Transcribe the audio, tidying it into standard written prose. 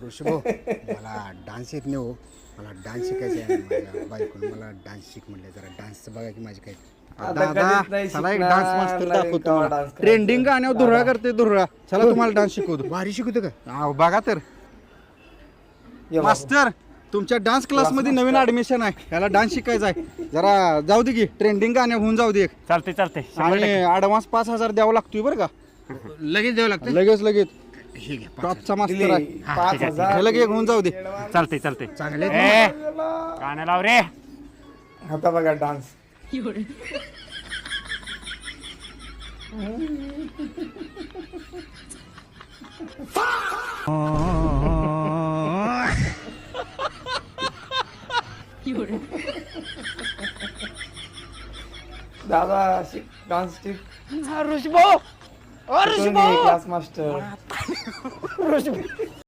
ऋषभ मला डान्स येत नाही हो. मला डान्स शिकायचा आहे माझ्या बायकोने मला डान्स शिक म्हणले. जरा डान्सचं बघा की माझी काय दादा चला एक डान्स मास्टर दाखवतो मला. ट्रेंडिंग गाण्यावर धुरळा करते धुरळा. चला तुम्हाला डान्स शिकवतो. भारी शिकवतो का? बघा तर मास्टर तुमच्या डान्स क्लास मध्ये नवीन ऍडमिशन आहे. याला डान्स शिकायचा आहे. जरा जाऊ दे की ट्रेंडिंग गाण्या होऊन जाऊ दे. चालते चालते आणि ऍडव्हान्स 5,000 द्यावं लागतोय बरं का? लगेच द्यावं लागतं. लगेच टॉपचा मास्टर आहे. 5,000 लगेच होऊन जाऊ दे. चालते चालते चांगले गाणं लाव रे. आता बघा डान्स. दादा डान्स शिक. Rishabh class master.